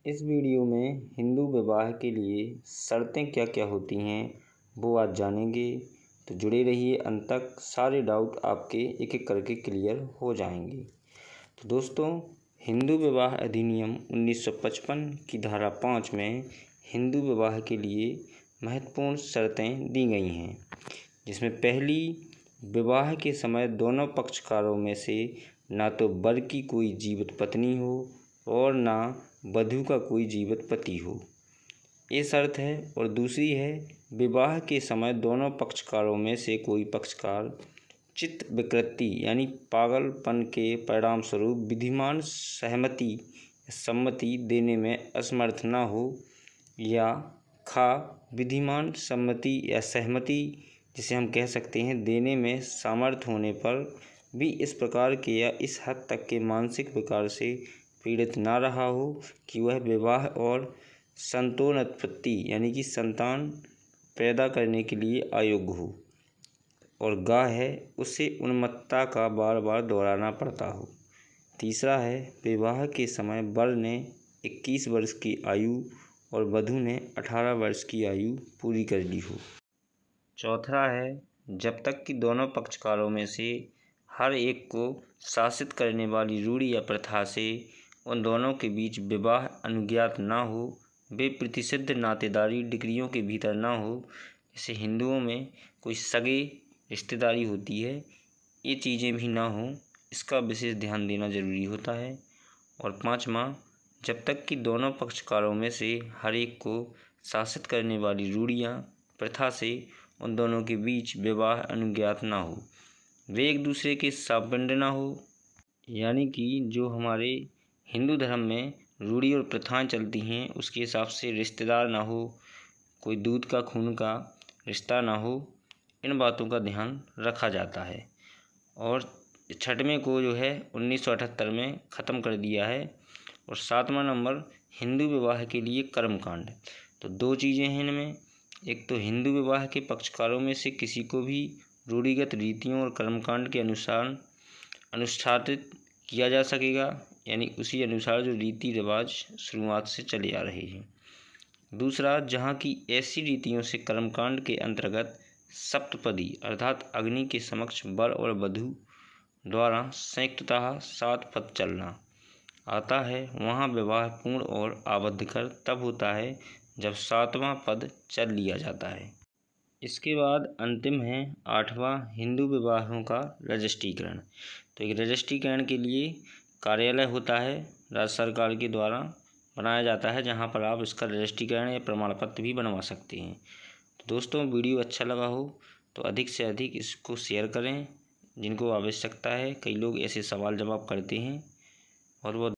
इस वीडियो में हिंदू विवाह के लिए शर्तें क्या क्या होती हैं वो आज जानेंगे। तो जुड़े रहिए अंत तक, सारे डाउट आपके एक एक करके क्लियर हो जाएंगे। तो दोस्तों, हिंदू विवाह अधिनियम 1955 की धारा 5 में हिंदू विवाह के लिए महत्वपूर्ण शर्तें दी गई हैं, जिसमें पहली, विवाह के समय दोनों पक्षकारों में से ना तो वर की कोई जीवित पत्नी हो और ना वधू का कोई जीवित पति हो, ये शर्त है। और दूसरी है, विवाह के समय दोनों पक्षकारों में से कोई पक्षकार चित्त विकृति यानी पागलपन के परिणाम स्वरूप विधिमान सम्मति देने में असमर्थ न हो, या विधिमान सम्मति या सहमति जिसे हम कह सकते हैं देने में सामर्थ होने पर भी इस प्रकार के या इस हद तक के मानसिक विकार से पीड़ित ना रहा हो कि वह विवाह और संतानोत्पत्ति यानी कि संतान पैदा करने के लिए अयोग्य हो, और है उसे उन्मत्तता का बार बार दोहराना पड़ता हो। तीसरा है, विवाह के समय वर ने 21 वर्ष की आयु और वधू ने 18 वर्ष की आयु पूरी कर ली हो। चौथा है, जब तक कि दोनों पक्षकारों में से हर एक को शासित करने वाली रूढ़ि या प्रथा से उन दोनों के बीच विवाह अनुज्ञात ना हो, वे प्रतिसिद्ध नातेदारी डिग्रियों के भीतर ना हो। जैसे हिंदुओं में कोई सगे रिश्तेदारी होती है, ये चीज़ें भी ना हो, इसका विशेष ध्यान देना जरूरी होता है। और पाँचवा, जब तक कि दोनों पक्षकारों में से हर एक को शासित करने वाली रूढ़ियाँ प्रथा से उन दोनों के बीच विवाह अनुज्ञात ना हो, वे एक दूसरे के शाबंड ना हो, यानी कि जो हमारे हिंदू धर्म में रूढ़ी और प्रथाएं चलती हैं उसके हिसाब से रिश्तेदार ना हो, कोई दूध का खून का रिश्ता ना हो, इन बातों का ध्यान रखा जाता है। और छठवें को जो है 1978 में ख़त्म कर दिया है। और सातवां नंबर, हिंदू विवाह के लिए कर्मकांड। तो दो चीज़ें हैं इनमें, एक तो हिंदू विवाह के पक्षकारों में से किसी को भी रूढ़िगत रीतियों और कर्मकांड के अनुसार अनुष्ठापित किया जा सकेगा, यानी उसी अनुसार जो रीति रिवाज शुरुआत से चले आ रहे हैं। दूसरा, जहाँ की ऐसी रीतियों से कर्मकांड के अंतर्गत सप्तपदी अर्थात अग्नि के समक्ष वर और वधू द्वारा संयुक्ततः 7 पद चलना आता है, वहाँ विवाह पूर्ण और आबद्धकर तब होता है जब 7वां पद चल लिया जाता है। इसके बाद अंतिम है 8वां, हिंदू विवाहों का रजिस्ट्रीकरण। तो एक रजिस्ट्रीकरण के लिए कार्यालय होता है, राज्य सरकार के द्वारा बनाया जाता है, जहां पर आप इसका रजिस्ट्रीकरण या प्रमाण पत्र भी बनवा सकते हैं। तो दोस्तों, वीडियो अच्छा लगा हो तो अधिक से अधिक इसको शेयर करें जिनको आवश्यकता है। कई लोग ऐसे सवाल जवाब करते हैं और वो